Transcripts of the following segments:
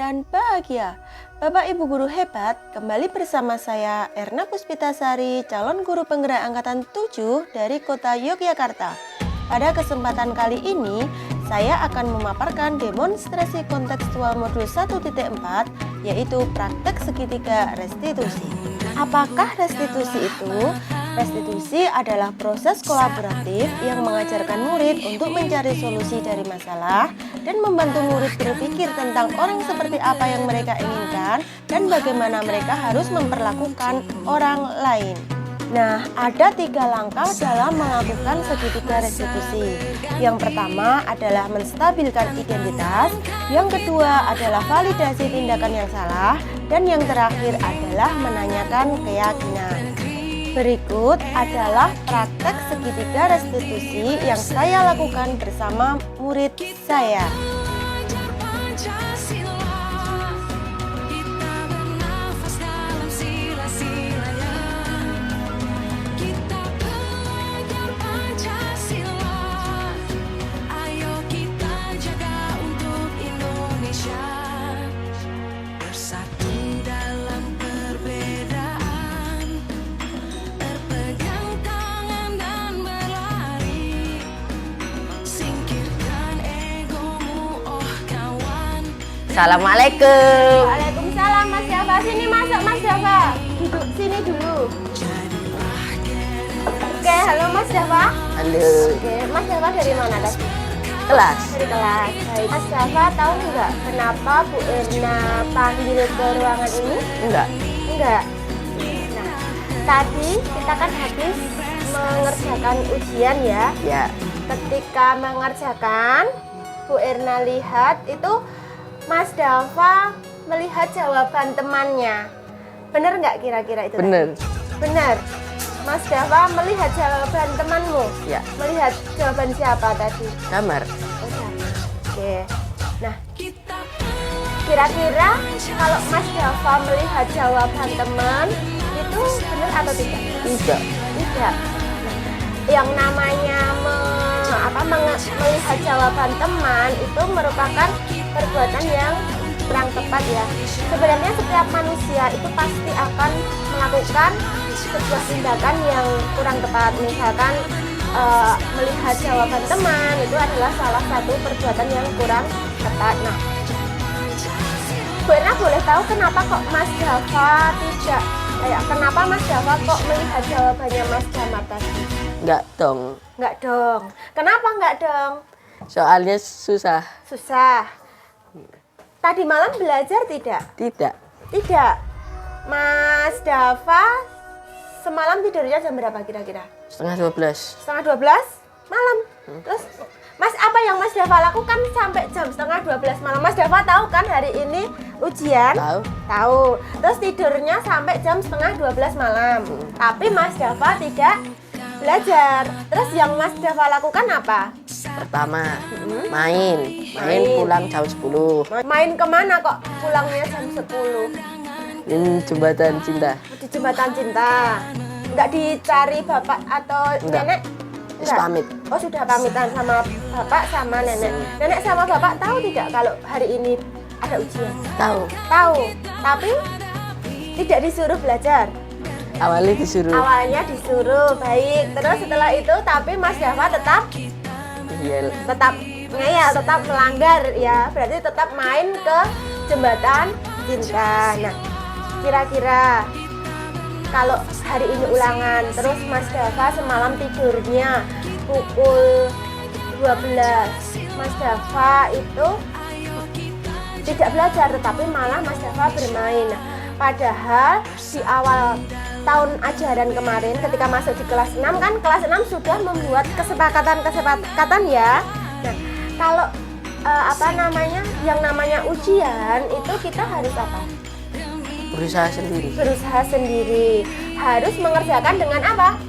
dan bahagia. Bapak Ibu guru hebat, kembali bersama saya Erna Puspitasari, calon guru penggerak angkatan 7 dari kota Yogyakarta. Pada kesempatan kali ini, saya akan memaparkan demonstrasi kontekstual modul 1.4, yaitu praktek segitiga restitusi. Apakah restitusi itu? Restitusi adalah proses kolaboratif yang mengajarkan murid untuk mencari solusi dari masalah dan membantu murid berpikir tentang orang seperti apa yang mereka inginkan dan bagaimana mereka harus memperlakukan orang lain. Nah, ada 3 langkah dalam melakukan segitiga restitusi. Yang pertama adalah menstabilkan identitas, yang kedua adalah validasi tindakan yang salah, dan yang terakhir adalah menanyakan keyakinan. Berikut adalah praktek segitiga restitusi yang saya lakukan bersama murid saya. Assalamualaikum. Waalaikumsalam Mas Java. Sini masuk Mas Java. Duduk sini dulu. Oke, halo Mas Java. Halo. Oke, Mas Java dari mana tadi? Kelas. Dari kelas. Baik. Mas Java tahu nggak kenapa Bu Erna panggil ke ruangan ini? Enggak. Enggak. Nah, tadi kita kan habis mengerjakan ujian ya. Ya. Ketika mengerjakan, Bu Erna lihat itu Mas Dava melihat jawaban temannya. Benar nggak kira-kira itu? Bener. Benar. Mas Dava melihat jawaban temanmu? Ya. Melihat jawaban siapa tadi? Kamar. Oh, oke. Nah, kira-kira kalau Mas Dava melihat jawaban teman, itu benar atau tidak? Tidak. Tidak. Yang namanya melihat jawaban teman itu merupakan perbuatan yang kurang tepat ya. Sebenarnya setiap manusia itu pasti akan melakukan sebuah tindakan yang kurang tepat. Misalkan melihat jawaban teman itu adalah salah satu perbuatan yang kurang tepat. Nah, Bu Erna boleh tahu kenapa kok Mas Dava tidak kenapa Mas Dava kok melihat jawabannya Mas Jamat tadi? Enggak dong. Enggak dong. Kenapa enggak dong? Soalnya susah. Susah. Tadi malam belajar tidak? Tidak. Tidak. Mas Dava semalam tidurnya jam berapa kira-kira? Setengah 12. Setengah 12 malam. Terus Mas apa yang Mas Dava lakukan sampai jam setengah 12 malam? Mas Dava tahu kan hari ini ujian? Tahu. Tahu. Terus tidurnya sampai jam setengah 12 malam. Tapi Mas Dava tidak belajar. Terus yang Mas Dava lakukan apa? Pertama, main pulang jam 10. Main kemana kok pulangnya jam 10? Ini jembatan cinta. Di jembatan cinta. Enggak dicari bapak atau Enggak. nenek? Wis pamit. Oh, sudah pamitan sama bapak sama nenek. Nenek sama bapak tahu tidak kalau hari ini ada ujian? Tahu. Tahu. Tapi tidak disuruh belajar. Awalnya disuruh. Awalnya disuruh, baik. Terus setelah itu tapi Mas Dava tetap Iya. ngeyel, tetap melanggar ya. Berarti tetap main ke jembatan cinta. Nah, kira-kira kalau hari ini ulangan, terus Mas Dava semalam tidurnya pukul 12. Mas Dava itu tidak belajar, tetapi malah Mas Dava bermain. Nah, padahal di awal tahun ajaran kemarin ketika masuk di kelas 6 kan kelas 6 sudah membuat kesepakatan ya. Nah, kalau yang namanya ujian itu kita harus apa? Berusaha sendiri. Berusaha sendiri. Harus mengerjakan dengan apa?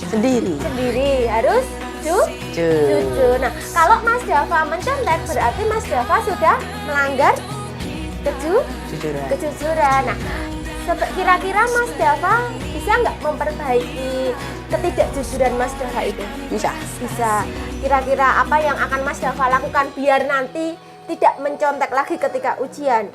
Sendiri. Sendiri. Harus jujur. Nah, kalau Mas Dava mencontek berarti Mas Dava sudah melanggar kejujuran. Nah, kira-kira Mas Dava bisa nggak memperbaiki ketidakjujuran Mas Dava itu? Bisa. Bisa. Kira-kira apa yang akan Mas Dava lakukan biar nanti tidak mencontek lagi ketika ujian?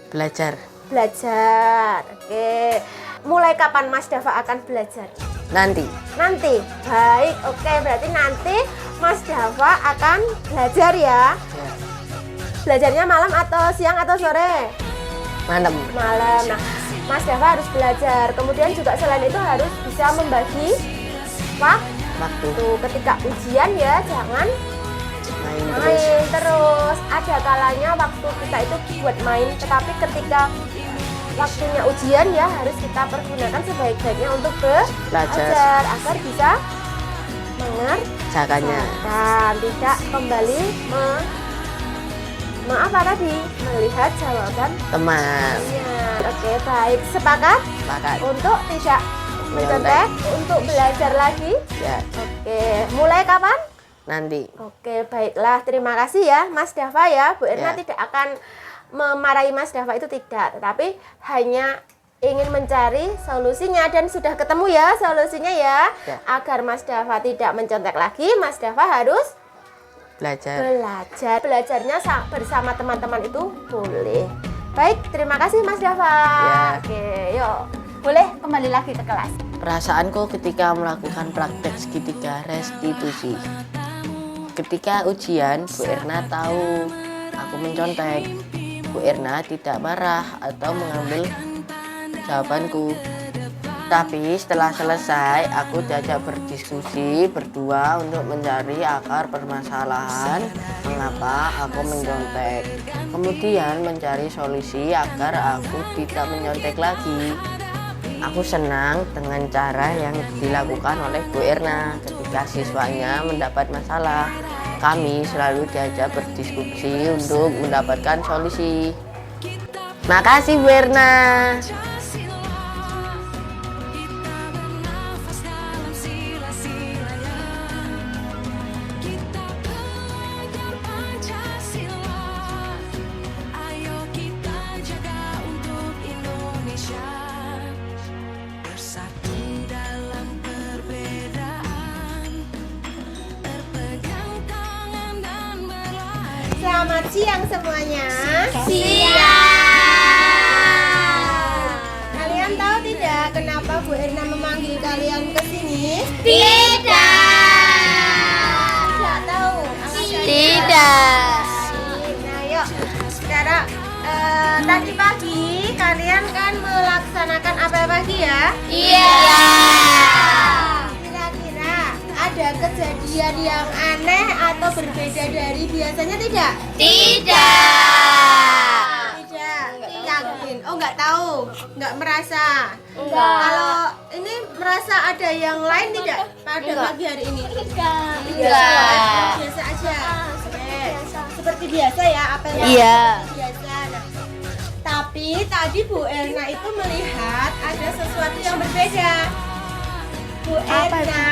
Belajar. Belajar. Oke. Mulai kapan Mas Dava akan belajar? Nanti. Nanti. Baik. Oke, berarti nanti Mas Dava akan belajar ya. Ya. Belajarnya malam atau siang atau sore? Malam. Malam. Nah, Mas Dava harus belajar. Kemudian juga selain itu harus bisa membagi Waktu waktu. Ketika ujian ya, jangan main terus. main terus. Ada kalanya waktu kita itu buat main, tetapi ketika waktunya ujian ya harus kita pergunakan sebaik-baiknya untuk belajar agar bisa Jakanya. dan tidak kembali melihat jawaban Teman. Oke, baik, sepakat Sepakat. untuk tidak mencontek, untuk belajar lagi. Ya. Oke, mulai kapan? Nanti. Oke, baiklah. Terima kasih ya Mas Dava ya. Bu Erna Ya. tidak akan memarahi Mas Dava, itu tidak, tetapi hanya ingin mencari solusinya dan sudah ketemu ya solusinya ya. Ya. Agar Mas Dava tidak mencontek lagi, Mas Dava harus Belajar. belajar. Belajarnya bersama teman-teman itu boleh. Baik, terima kasih Mas Dava. Ya. Oke, yuk. Boleh kembali lagi ke kelas. Perasaanku ketika melakukan praktek segitiga restitusi. Ketika ujian, Bu Erna tahu aku mencontek. Bu Erna tidak marah atau mengambil jawabanku. Tapi setelah selesai, aku diajak berdiskusi berdua untuk mencari akar permasalahan mengapa aku mencontek. Kemudian mencari solusi agar aku tidak mencontek lagi. Aku senang dengan cara yang dilakukan oleh Bu Erna ketika siswanya mendapat masalah. Kami selalu diajak berdiskusi untuk mendapatkan solusi. Makasih Bu Erna. Selamat siang semuanya. Kalian tahu tidak kenapa Bu Erna memanggil kalian ke sini? Tidak tahu. Nah, yuk. Sekarang tadi pagi kalian kan melaksanakan apa pagi ya? Kira-kira ada kejadian yang aneh atau berbeda dari biasanya tidak? Tidak. Yakin? Oh, nggak tahu, nggak merasa. Kalau ini merasa ada yang lain tidak pada pagi hari ini? Biasa aja. Oke. Seperti biasa ya, apel yang Iya. seperti biasa. Nah, tapi tadi Bu Erna itu melihat ada sesuatu yang berbeda. Bu Erna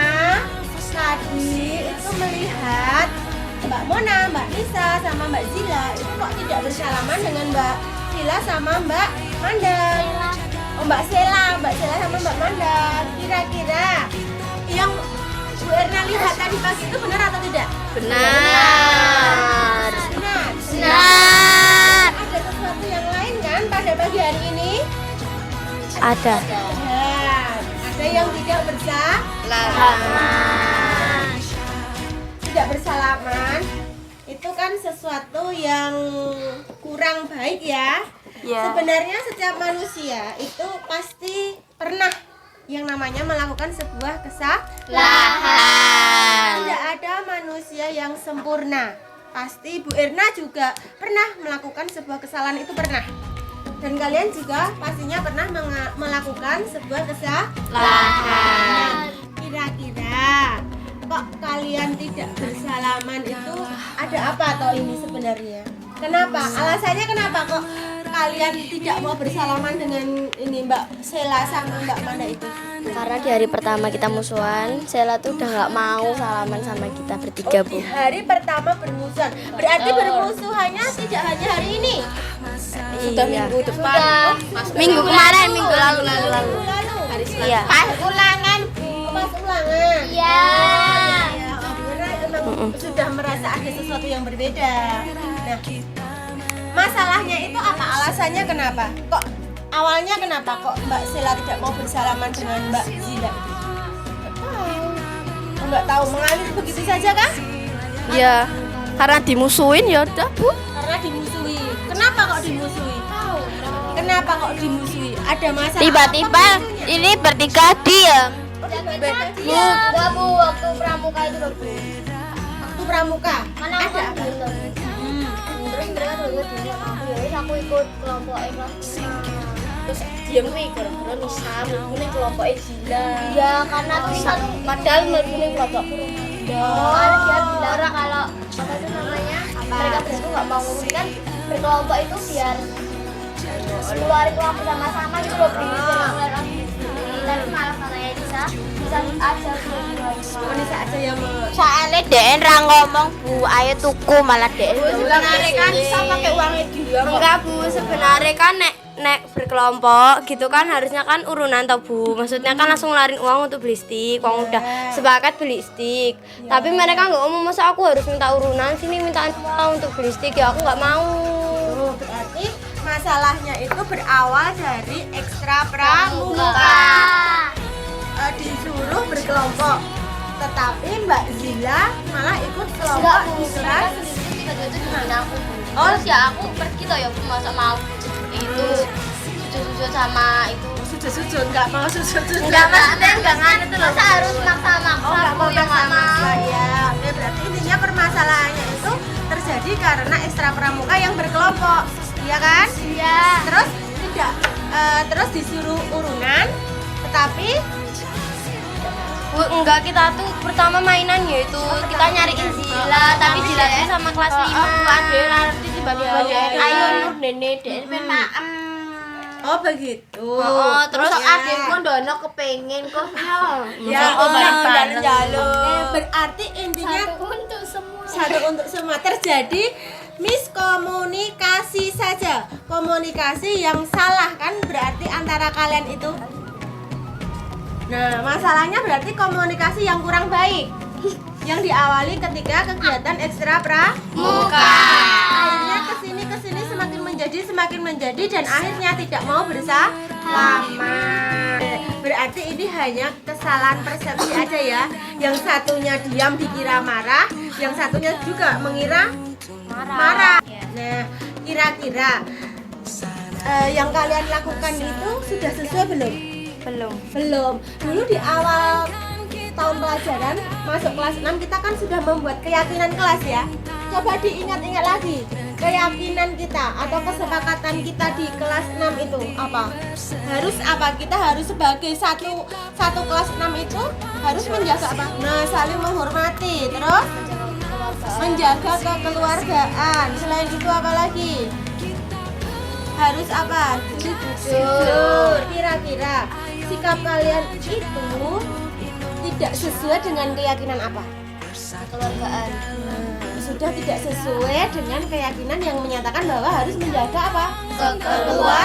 tadi itu melihat Mbak Mona, Mbak Nisa, sama Mbak Zila itu kok tidak bersalaman dengan Mbak Zila sama Mbak Mandang. Oh, Mbak Sela sama Mbak Mandang. Kira-kira yang Bu Erna lihat tadi pagi itu benar atau tidak? Benar. Ada sesuatu yang lain kan pada pagi hari ini? Ada. Ada yang tidak bersalaman. Itu kan sesuatu yang kurang baik ya. Sebenarnya setiap manusia itu pasti pernah yang namanya melakukan sebuah kesalahan. Tidak ada manusia yang sempurna. Pasti Bu Erna juga pernah melakukan sebuah kesalahan, itu pernah. Dan kalian juga pastinya pernah melakukan sebuah kesalahan. Kira-kira kok kalian tidak bersalaman itu ada apa toh ini sebenarnya? Kenapa? Alasannya kenapa kok kalian tidak mau bersalaman dengan ini Mbak Sela sama Mbak Manda itu? Karena di hari pertama kita musuhan, Sela tuh udah nggak mau salaman sama kita bertiga, Bu. Di hari pertama bermusuhan. Berarti bermusuhannya tidak hanya hari ini. Sudah minggu depan. Minggu kemarin, minggu lalu. Hari Iya. Pas ulangan. Pas ulangan. Iya. Oh, Bu Erna sudah merasa ada sesuatu yang berbeda. Nah, masalahnya itu apa? Alasannya kenapa? Kok awalnya kenapa kok Mbak Sela tidak mau bersalaman dengan Mbak Zila? Nggak tahu, mengalir begitu saja kah? Ya, karena dimusuhin ya udah Bu. Karena dimusuhi. Kenapa kok dimusuhi? Kenapa kok dimusuhi? Ada masalah Tiba-tiba apa musuhnya? ini bertiga diam. Enggak Bu, waktu pramuka itu loh Bu. Waktu pramuka Mana ada aku apa? belum. Terus mereka dulu diam aku ya wis aku ikut kelompok kelas 5. Terus diam kuwi gara-gara Nisa mlebune kelompok Zila. Iya, karena Nisa padahal mlebune kelompok karena dia bilang kalau apa itu namanya? Mereka berdua nggak mau ngurus kan berkelompok itu biar keluarin uang bersama-sama gitu loh tapi malah katanya bisa aja Wanita aja yang soalnya DN ra ngomong Bu ayo tuku malah DN sebenarnya kan bisa pakai uangnya dia kok. enggak Bu sebenarnya kan nek berkelompok gitu kan harusnya kan urunan toh Bu maksudnya kan langsung ngeluarin uang untuk beli stick uang udah sepakat beli stick tapi mereka nggak ngomong masa aku harus minta urunan sini minta uang untuk beli stick ya aku nggak mau. Oh, berarti masalahnya itu berawal dari ekstra pramuka. Disuruh berkelompok, tetapi Mbak Zila malah ikut kelompok isuran. Oh ya aku pergi toh ya Bu masa mau itu sujud-sujud sama itu Sujud-sujud, nggak mau sujud-sujud. enggak maksudnya enggak nganu tuh loh masa harus maksa-maksa Oh, nggak mau aku yang nggak maksa-maksa mau ya. Oke, berarti intinya permasalahannya itu terjadi karena ekstra pramuka yang berkelompok, iya kan? iya Terus tidak, terus disuruh urunan, tetapi Bu, enggak kita tuh pertama mainan yaitu kita nyariin Zila tapi Zila itu sama kelas 5 ada nanti tiba-tiba ayo Nur Nene DN maem oh begitu. terus ya. adekku ndono kepengen kok Ya, Kok bareng-bareng. berarti intinya untuk semua satu untuk semua terjadi miskomunikasi saja. Komunikasi yang salah kan berarti antara kalian itu. Nah, masalahnya berarti komunikasi yang kurang baik yang diawali ketika kegiatan ekstra pramuka. Akhirnya kesini semakin menjadi dan akhirnya tidak mau bersama. Berarti ini hanya kesalahan persepsi aja ya. Yang satunya diam dikira marah, yang satunya juga mengira marah. Nah, kira-kira yang kalian lakukan itu sudah sesuai belum? Belum. Dulu di awal tahun pelajaran masuk kelas 6 kita kan sudah membuat keyakinan kelas ya. Coba diingat-ingat lagi. Keyakinan kita atau kesepakatan kita di kelas 6 itu apa? Harus apa? Kita harus sebagai satu kelas 6 itu harus menjaga apa? Nah, saling menghormati, terus menjaga kekeluargaan. Selain itu apa lagi? Harus apa? Jujur. Kira-kira sikap kalian itu tidak sesuai dengan keyakinan apa? keluargaan Sudah tidak sesuai dengan keyakinan yang menyatakan bahwa harus menjaga apa?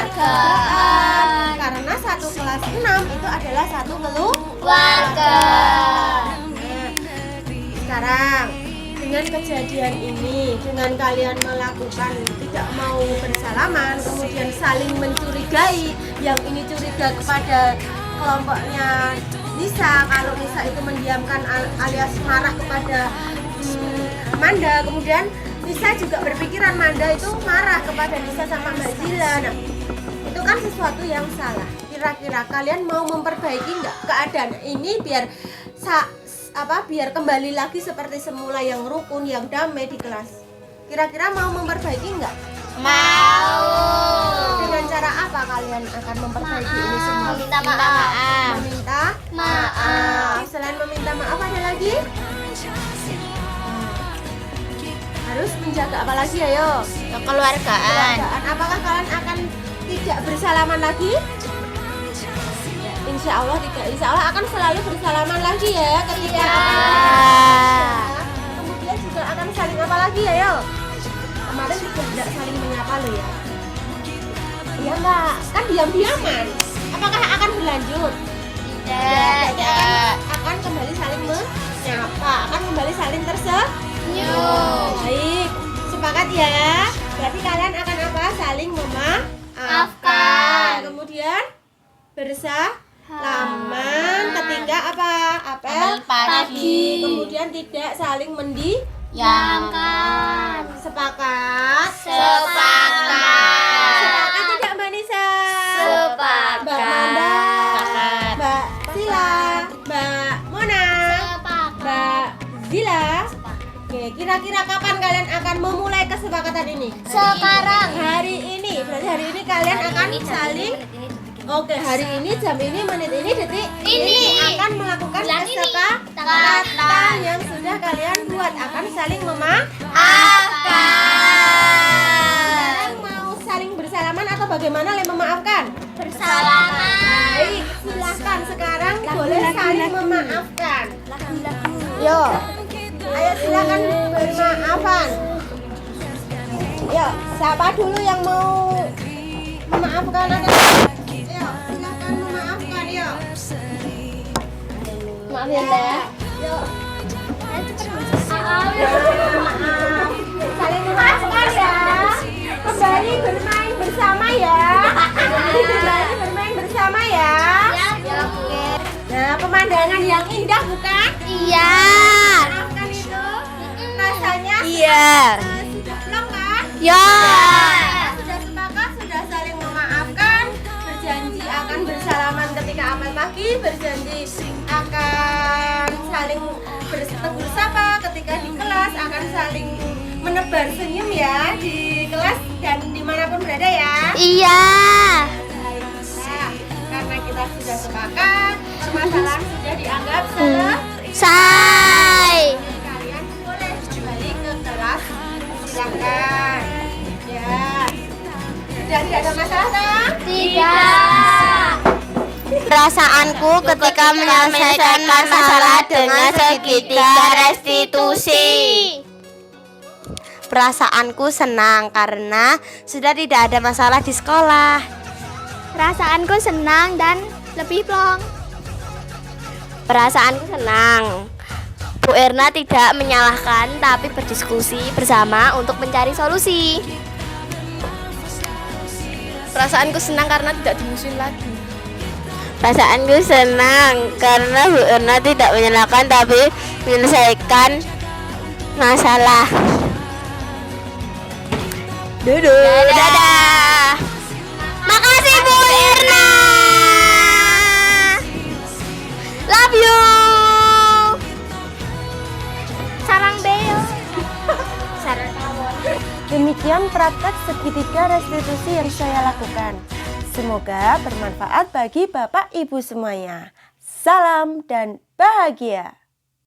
kekeluargaan Karena satu kelas 6 itu adalah satu warga Nah, sekarang dengan kejadian ini, dengan kalian melakukan tidak mau bersalaman, kemudian saling mencurigai, yang ini curiga kepada kelompoknya Nisa, kalau Nisa itu mendiamkan alias marah kepada Manda, kemudian Nisa juga berpikiran Manda itu marah kepada Nisa sama Mbak Zila. Nah, itu kan sesuatu yang salah. Kira-kira kalian mau memperbaiki nggak keadaan ini biar biar kembali lagi seperti semula yang rukun, yang damai di kelas? Kira-kira mau memperbaiki nggak? mau Dengan cara apa kalian akan memperbaiki ini semua? Meminta maaf. Meminta Maaf. Selain meminta maaf ada lagi? Harus menjaga apa lagi ayo? kekeluargaan Apakah kalian akan tidak bersalaman lagi? Insya Allah tidak. Insya Allah akan selalu bersalaman lagi ya ketika kemudian juga akan saling apa lagi ya yo? Kemarin juga tidak saling menyapa lo ya? Iya mbak, kan diam-diaman. Apakah akan berlanjut? tidak Akan kembali saling nyapa akan kembali saling tersenyum. Baik, sepakat ya. Berarti kalian akan apa? Saling memaafkan. Kemudian bersalaman ketika apa? Apel pagi. Kemudian tidak saling Yang sepakat. sepakat. Sepakat tidak Mbak Nisa? Sepakat. Mbak Manda, Mbak Sila, Mbak Mona, Mbak Zila. Oke, kira-kira kapan kalian akan memulai kesepakatan ini? Sekarang. Hari ini. Berarti hari ini kalian akan saling. Oke, hari ini, jam ini, menit ini, detik Ini. akan melakukan Bulan ini. kesepakatan yang sudah kalian buat, akan saling memaafkan. Sekarang mau saling bersalaman atau bagaimana memaafkan? Bersalaman. Baik, silahkan sekarang boleh saling memaafkan. Yo, ayo silakan bermaafan. Yo, siapa dulu yang mau memaafkan? Ayo, silakan memaafkan. Yo, Maaf ya Teh. yo, Maaf. saling memaafkan ya. Kembali bermain bersama ya. Kembali bermain bersama ya. Oke. Nah, pemandangan yang indah bukan? Iya. Maafkan itu rasanya sudah plong kan? Ya. Sudah sepakat, sudah saling memaafkan, berjanji akan bersalaman ketika apel pagi, berjanji akan saling bertegur sapa ketika di kelas, akan saling menebar senyum ya di kelas dan dimanapun berada ya. Iya. Nah, karena kita sudah sepakat, permasalahan sudah dianggap Say. kalian boleh kembali ke kelas, silakan ya. Sudah tidak ada masalah kan? Tidak. Perasaanku ketika menyelesaikan masalah dengan segitiga restitusi. Perasaanku senang karena sudah tidak ada masalah di sekolah. Perasaanku senang dan lebih plong. Perasaanku senang. Bu Erna tidak menyalahkan tapi berdiskusi bersama untuk mencari solusi. Perasaanku senang karena tidak dimusuhin lagi. Perasaanku senang karena Bu Erna tidak menyalahkan tapi menyelesaikan masalah. Dadah. Makasih Bu Erna. Love you. Sarang Beo. Sarang tawon. Demikian praktek segitiga restitusi yang saya lakukan. Semoga bermanfaat bagi Bapak Ibu semuanya. Salam dan bahagia.